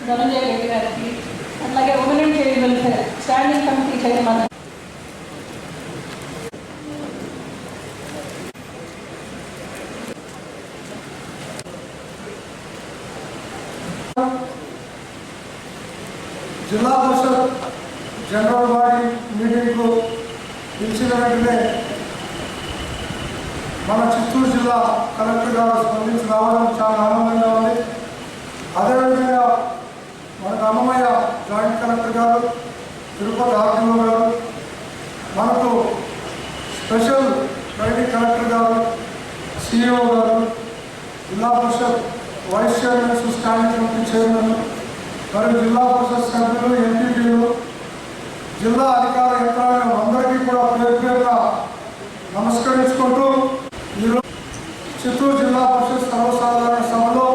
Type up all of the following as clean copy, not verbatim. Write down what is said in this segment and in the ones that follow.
ధనంజయ రెడ్డి గారికి, అట్లాగే women and child welfare standing committee chairman జిల్లా పరిషత్ జనరల్ బాడీ మీటింగ్కు పిలిచిన వెంటనే మన చిత్తూరు జిల్లా కలెక్టర్ గారు స్పందించి రావడం చాలా ఆనందంగా ఉంది. అదేవిధంగా మనకు అన్నమయ్య జాయింట్ కలెక్టర్ గారు, తిరుపతి ఆర్టీఓ గారు, మనకు స్పెషల్ ట్రైనింగ్ కలెక్టర్ గారు, సిఇఓ గారు, Zilla Parishad vice chairmans, standing committee chairman, మరియు జిల్లా పరిషత్ సభ్యులు, ఎంపీపీలు, జిల్లా అధికార యంత్రాంగం అందరికీ కూడా పేరు పేరున నమస్కరించుకుంటూ ఈరోజు చిత్తూరు జిల్లా పరిషత్ సర్వసాధారణ సభలో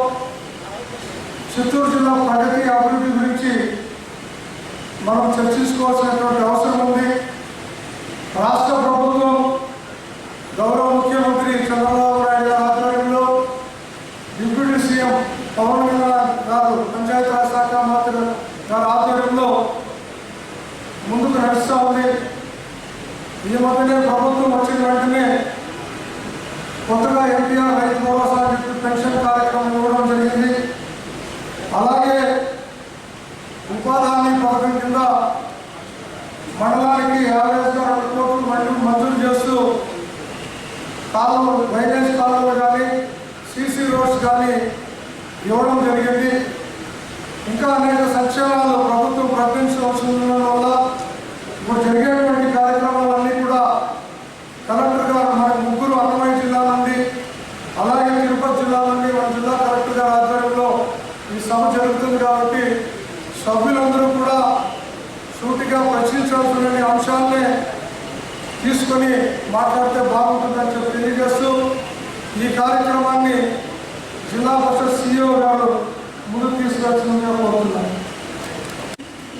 చిత్తూరు జిల్లా ప్రగతి అభివృద్ధి గురించి మనం చర్చించుకోవాల్సినటువంటి అవసరం ఉంది. రాష్ట్ర ప్రభుత్వం గౌరవ ముఖ్యమంత్రి చంద్రబాబు నాయుడు గారి ఆధ్వర్యంలో, డిప్యూటీ సీఎం పవన్ కళ్యాణ్ గారు పంచాయతీరాజ్ శాఖ మంత్రి గారి ఆధ్వర్యంలో ముందుకు నడుస్తూ ఉంది. ఈ మధ్యనే ప్రభుత్వం వచ్చిన వెంటనే కొత్తగా ఎన్టీఆర్ రైతు భరోసా పెన్షన్ కార్యక్రమం ఇవ్వడం జరిగింది. అలాగే ఉపాధి హామీ పథకం కింద మండలానికి యావరేజ్గా 2 కోట్లు మంజూరు చేస్తూ కాలువలు, డ్రైనేజ్ కాలువలు కానీ, సీసీ రోడ్స్ కానీ ఇవ్వడం జరిగింది. ఇంకా అనేక సంక్షేమాలు ప్రభుత్వం ప్రకటించవలసి ఉండడం వల్ల ఇప్పుడు జరిగేటువంటి కార్యక్రమాలన్నీ కూడా కలెక్టర్ గారు, మన ముగ్గురు అన్నమయ్య జిల్లా నుండి, అలాగే తిరుపతి జిల్లా నుండి మన జిల్లా కలెక్టర్ గారి ఆధ్వర్యంలో ఈ సభ జరుగుతుంది. కాబట్టి సభ్యులందరూ కూడా సూటిగా ప్రశ్నించాల్సిన అంశాలనే తీసుకొని మాట్లాడితే బాగుంటుందని చెప్పి తెలియజేస్తూ ఈ కార్యక్రమాన్ని జిల్లా పరిషత్ సిఇఓ గారు ముందుకు తీసుకొచ్చిందిగా కోరుతున్నాను.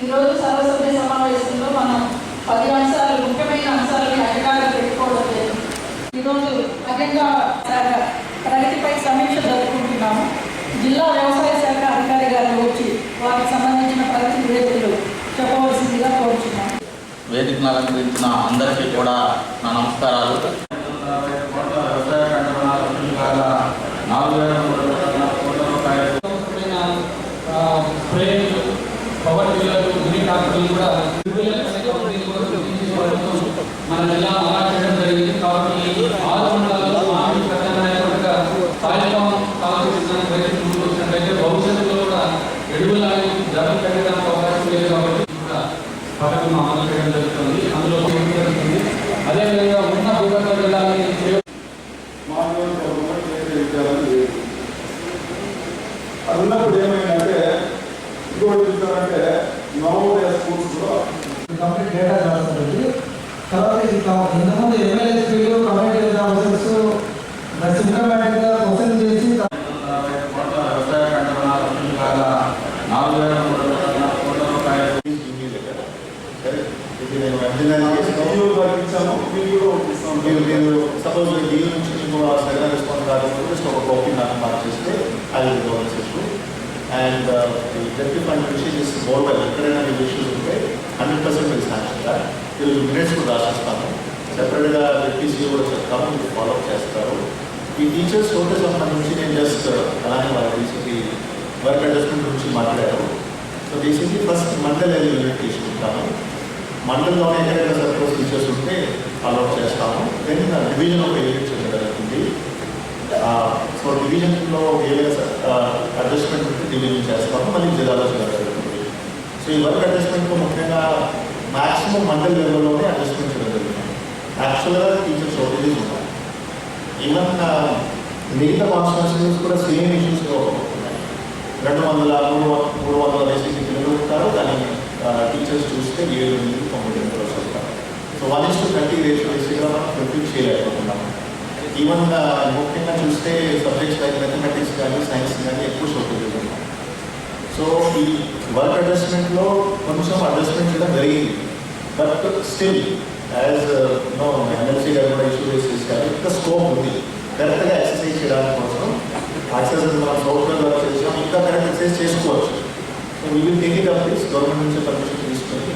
ఈరోజు సర్వసభ్య సమావేశంలో మనం 10 అంశాలు, ముఖ్యమైన అంశాలని అధికారులు పెట్టుకోవడం లేదు. ఈరోజు అజెండా ప్రగతిపై సమీక్ష జరుపుకుంటున్నాము. జిల్లా వ్యవసాయ శాఖ అధికారి గారు వచ్చి వారికి సంబంధించిన ప్రగతి నివేదికలు చెప్పవలసిందిగా కోరుతున్నాము. వేదికను అలంకరించిన అందరికీ కూడా నా నమస్కారాలు. పవర్ టిల్లర్లు, మినీ ట్రాక్టర్లు కూడా మన జిల్లా అమలు చేయడం జరిగింది. కాబట్టి 6 మండలాల్లో మామిడి ప్రత్యామ్నాయంగా సాయంత్రం కావాల్సిన రైతులు ముందుకు వచ్చినట్లయితే భవిష్యత్తులో కూడా ఎడుగుల ధరలు పెట్టడానికి అవకాశం లేదు. కాబట్టి కూడా పథకం అమలు చేయడం జరుగుతుంది. అందులో జరుగుతుంది. అదేవిధంగా ఉన్న భూగర్భ జిల్లాలని అది ఉన్నప్పుడు ఏమైందంటే ఇంకోటి చూసారంటే నవోదయ స్కూల్స్లో కంప్లీట్ డేటా రాస్తుంది. తర్వాత ఇంతకుముందు ఎమ్మెల్యేలు కమ్యూనిటీ ఆఫీసర్స్ సిస్టమేటిక్గా క్వశ్చన్ చేసి సపోజ్ డీల్ నుంచి సరైన రెస్పాన్స్ కాకపోతే జస్ట్ ఒక కాపీ నాకు మార్క్ చేస్తే అది అండ్ డెప్యూటీ ఫండ్ నుంచి జస్ట్ బోర్వెల్ ఎక్కడైనా ఇష్యూస్ ఉంటే 100% మీరు సాక్షిగా ఈరోజు మినిట్స్ కూడా రాసిస్తాము. సెపరేట్గా డెప్యూసీ కూడా చెప్తాము, మీరు ఫాలోఅప్ చేస్తారు. ఈ టీచర్స్ ఫోకస్ సంబంధించి నేను జస్ట్ అలానే వాళ్ళ బేసిక్లీ వర్క్ అడ్జస్ట్మెంట్ గురించి మాట్లాడారు. So basically first mandal unit తీసుకుంటాము. మండలంలోనే ఎక్కడైనా సర్ప్లస్ టీచర్స్ ఉంటే ఫాలోఅప్ చేస్తాము. దెన్ డివిజన్ ఒక యూనిట్ చేయడం జరుగుతుంది. సో డివిజన్లో ఏదైనా అడ్జస్ట్మెంట్ ఉంటే డివిజన్ చేస్తాము, మళ్ళీ జిల్లాలో చేయడం జరుగుతుంది. సో ఈ వర్క్ అడ్జస్ట్మెంట్లో ముఖ్యంగా మ్యాక్సిమం మండల్ లెవెల్లోనే అడ్జస్ట్మెంట్ చేయడం జరుగుతుంది. యాక్చువల్గా టీచర్ షార్టేజెస్ ఉన్నాయి. ఈవెన్ మిగతా కాన్స్టిట్యూషన్స్ కూడా సేమ్ ఇష్యూస్గా ఉన్నాయి. 200-300 బేసిక్ పిల్లలు ఉంటారు, కానీ టీచర్స్ చూస్తే 7-9 వస్తారు. సో 1:30 రేషియో బేసిక్గా మనం ప్రొడ్యూస్ చేయలేకపోతున్నాము. ఈవెన్ ముఖ్యంగా చూస్తే సబ్జెక్ట్స్ లైక్ మ్యాథమెటిక్స్ కానీ సైన్స్ కానీ ఎక్కువ షార్టేజెస్ ఉన్నాయి. సో ఈ వర్క్ అడ్జస్ట్మెంట్లో కొంచెం అడ్జస్ట్మెంట్ చేయడం జరిగింది. But still as no MLC గారు కూడా ఇష్యూ చేసేసారు, ఇంకా స్కోప్ ఉంది కరెక్ట్గా ఎక్సర్సైజ్ చేయడానికి కోసం. ఎక్సర్సైజ్ మనం సాఫ్ట్వేర్ వర్క్ చేసాం, ఇంకా కరెక్ట్ ఎక్సర్సైజ్ చేసుకోవచ్చు. So we will take it up this government నుంచి పర్మిషన్ తీసుకొని